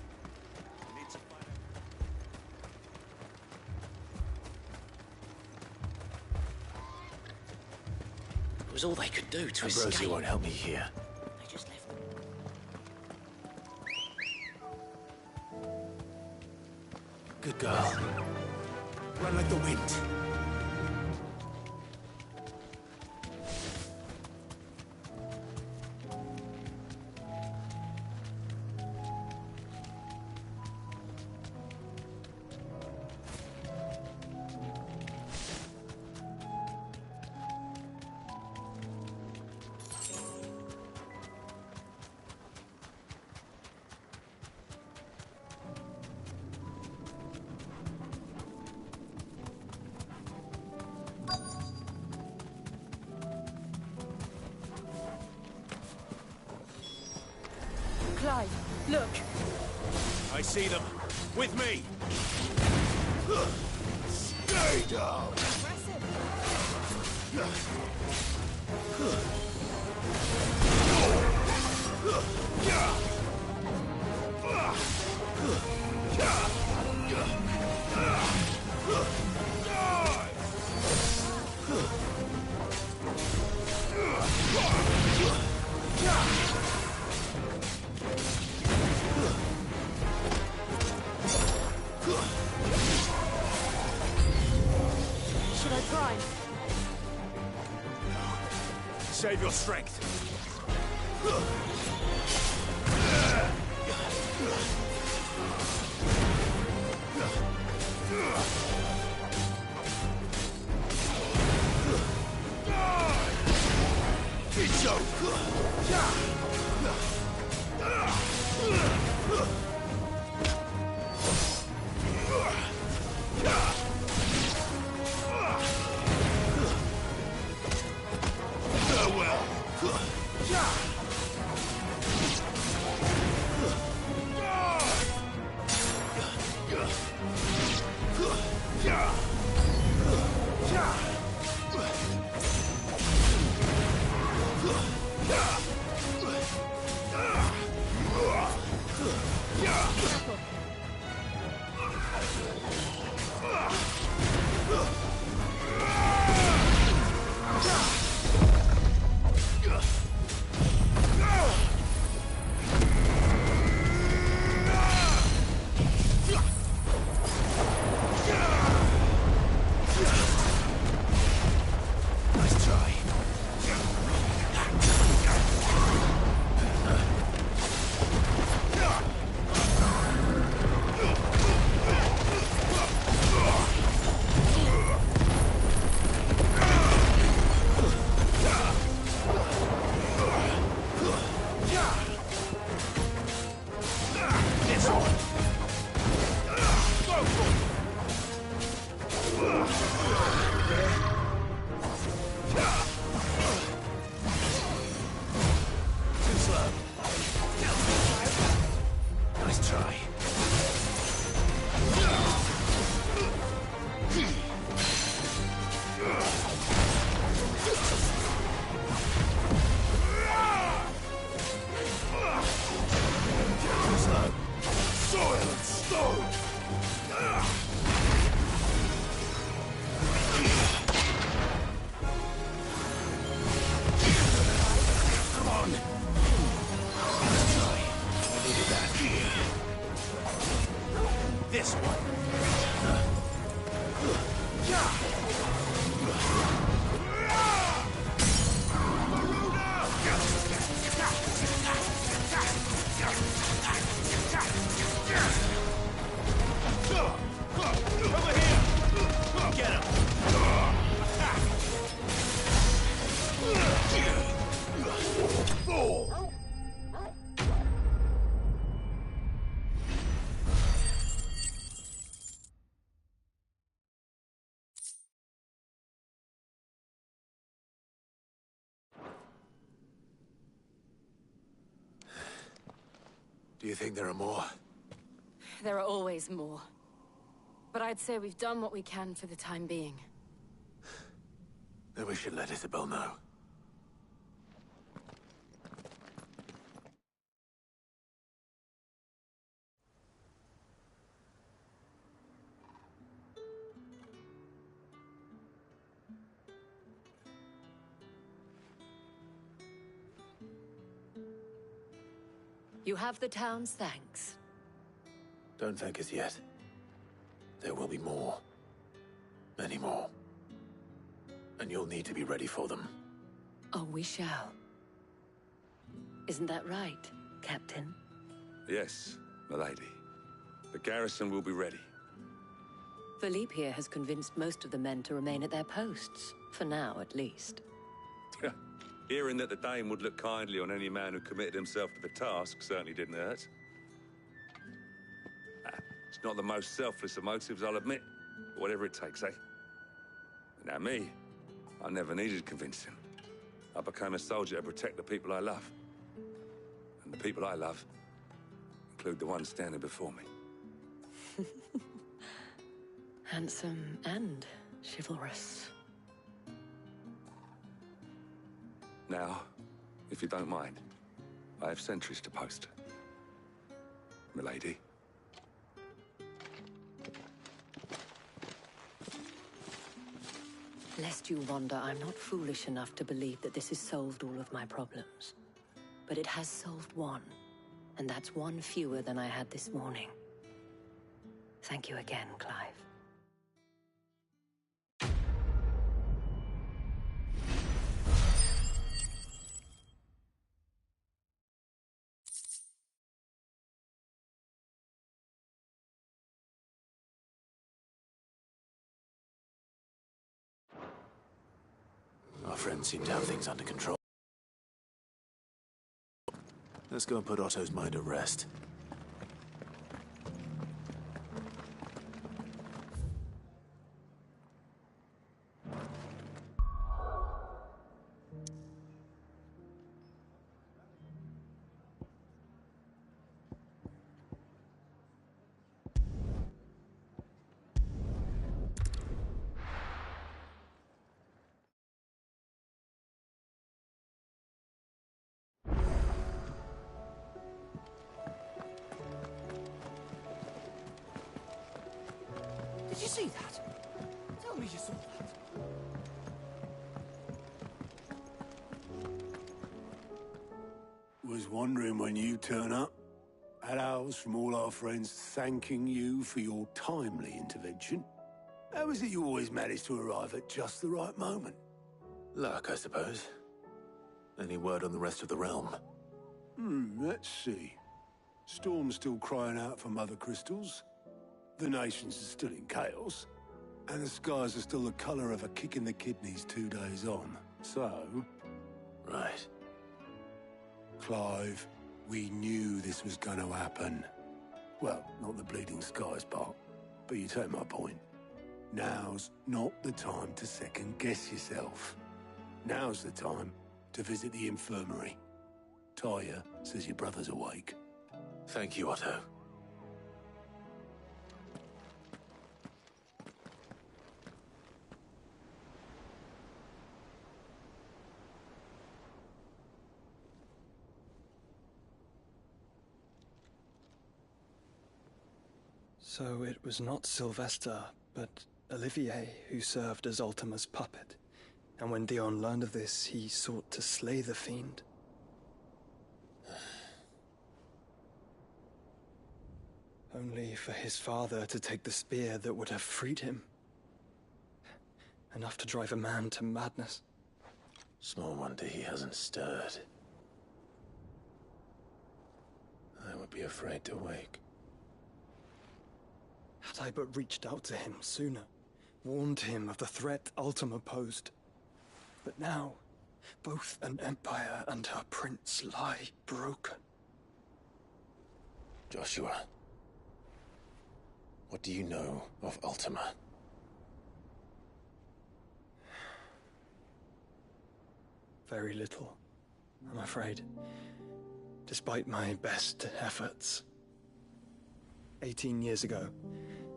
It was all they could do to Ambrosia escape. won't help me here. They just left. Good girl. Run like the wind. Clive, look. I see them. With me. Stay down. Should I try? Save your strength. Too slow. Nice try. Too slow. Soil and stone! Come on! Let's try. I needed that. This one. Over here! Get him! Fool! Do you think there are more? There are always more. But I'd say we've done what we can for the time being. Then we should let Isabel know. You have the town's thanks. Don't thank us yet. There will be more. Many more. And you'll need to be ready for them. Oh, we shall. Isn't that right, Captain? Yes, milady. The garrison will be ready. Philippe here has convinced most of the men to remain at their posts. For now, at least. Hearing that the Dane would look kindly on any man who committed himself to the task certainly didn't hurt. It's not the most selfless of motives, I'll admit. But whatever it takes, eh? Now me, I never needed convincing. I became a soldier to protect the people I love. And the people I love include the ones standing before me. Handsome and chivalrous. Now, if you don't mind, I have sentries to post. Milady. Lest you wonder, I'm not foolish enough to believe that this has solved all of my problems. But it has solved one, and that's one fewer than I had this morning. Thank you again, Clive. Our friends seem to have things under control. Let's go and put Otto's mind at rest. Did you see that? Tell me you saw that. Was wondering when you turn up. Had ours from all our friends thanking you for your timely intervention. How is it you always manage to arrive at just the right moment? Luck, I suppose. Any word on the rest of the realm? Let's see. Storm's still crying out for mother crystals. The nations are still in chaos. And the skies are still the colour of a kick in the kidneys 2 days on. So... Right. Clive, we knew this was going to happen. Well, not the bleeding skies part. But you take my point. Now's not the time to second-guess yourself. Now's the time to visit the infirmary. Tyre says your brother's awake. Thank you, Otto. So it was not Sylvester, but Olivier who served as Ultima's puppet. And when Dion learned of this, he sought to slay the fiend. Only for his father to take the spear that would have freed him. Enough to drive a man to madness. Small wonder he hasn't stirred. I would be afraid to wake. Had I but reached out to him sooner, warned him of the threat Ultima posed. But now, both an empire and her prince lie broken. Joshua, what do you know of Ultima? Very little, I'm afraid. Despite my best efforts. 18 years ago,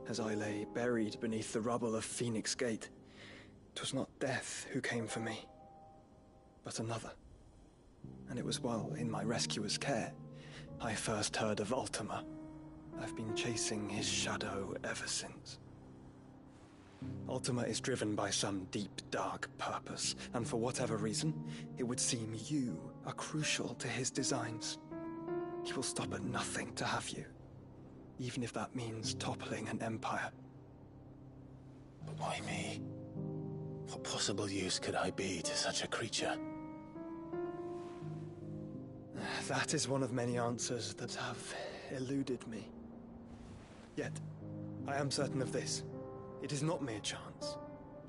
as I lay buried beneath the rubble of Phoenix Gate, 'twas not death who came for me, but another. And it was while in my rescuer's care, I first heard of Ultima. I've been chasing his shadow ever since. Ultima is driven by some deep, dark purpose, and for whatever reason, it would seem you are crucial to his designs. He will stop at nothing to have you, even if that means toppling an empire. But why me? What possible use could I be to such a creature? That is one of many answers that have eluded me. Yet, I am certain of this. It is not mere chance.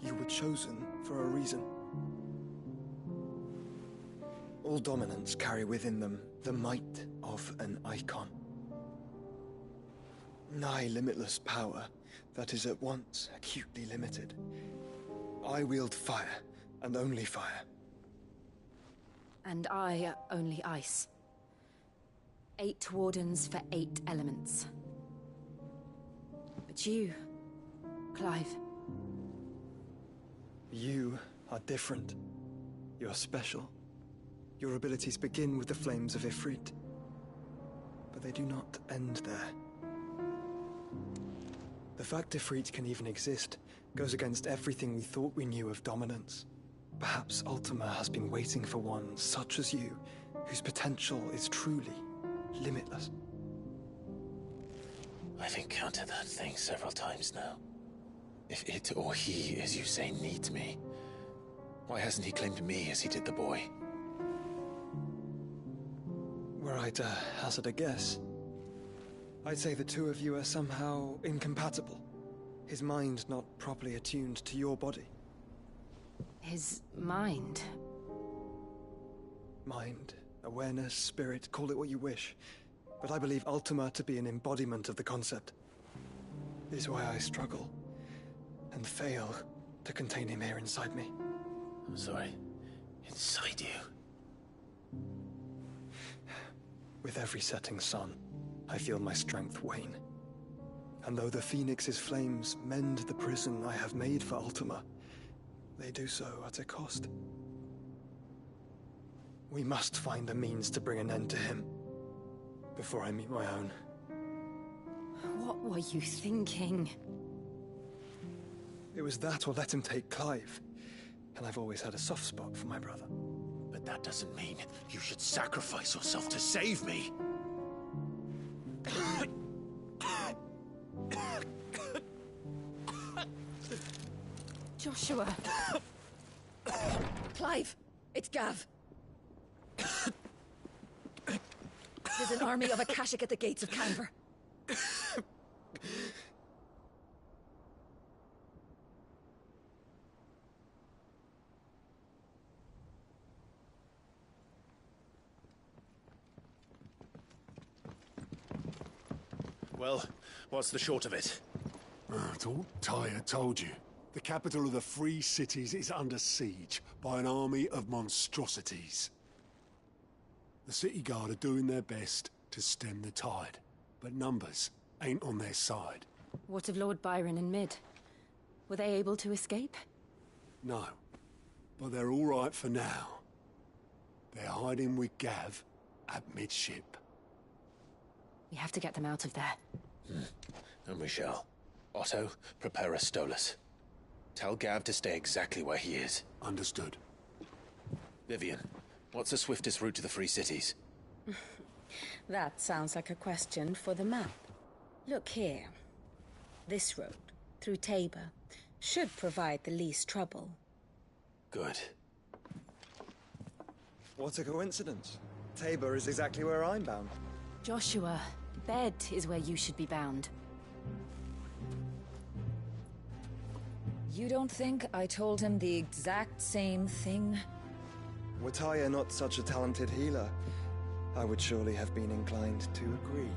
You were chosen for a reason. All dominants carry within them the might of an icon. Nigh limitless power that is at once acutely limited. I wield fire, and only fire. And I only ice. 8 wardens for 8 elements. But you, Clive. You are different. You're special. Your abilities begin with the flames of Ifrit. But they do not end there. The fact Ifrit can even exist goes against everything we thought we knew of dominance. Perhaps Ultima has been waiting for one such as you, whose potential is truly limitless. I've encountered that thing several times now. If it or he, as you say, needs me, why hasn't he claimed me as he did the boy? Were I to hazard a guess, I'd say the two of you are somehow incompatible. His mind not properly attuned to your body. His mind? Mind, awareness, spirit, call it what you wish. But I believe Ultima to be an embodiment of the concept. It is why I struggle and fail to contain him here inside me. I'm sorry. Inside you? With every setting sun, I feel my strength wane. And though the Phoenix's flames mend the prison I have made for Ultima, they do so at a cost. We must find a means to bring an end to him before I meet my own. What were you thinking? It was that or let him take Clive. And I've always had a soft spot for my brother. But that doesn't mean you should sacrifice yourself to save me. Joshua. Clive, it's Gav. There's an army of Akashic at the gates of Canver. Well, what's the short of it? Thought Tyre told you. The capital of the Free Cities is under siege by an army of monstrosities. The City Guard are doing their best to stem the tide, but numbers ain't on their side. What of Lord Byron and Mid? Were they able to escape? No, but they're all right for now. They're hiding with Gav at midship. We have to get them out of there. And we shall. Otto, prepare a Stolas. Tell Gav to stay exactly where he is. Understood. Vivian, what's the swiftest route to the Free Cities? That sounds like a question for the map. Look here. This road, through Tabor, should provide the least trouble. Good. What a coincidence. Tabor is exactly where I'm bound. Joshua, Bed is where you should be bound. You don't think I told him the exact same thing? Were Tyre not such a talented healer, I would surely have been inclined to agree.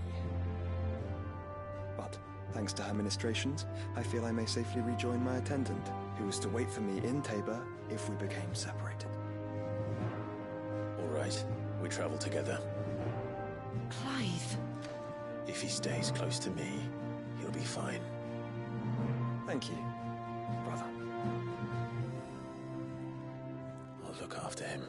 But, thanks to her ministrations, I feel I may safely rejoin my attendant, who was to wait for me in Tabor if we became separated. All right, we travel together. Clive! If he stays close to me, he'll be fine. Thank you, brother. I'll look after him.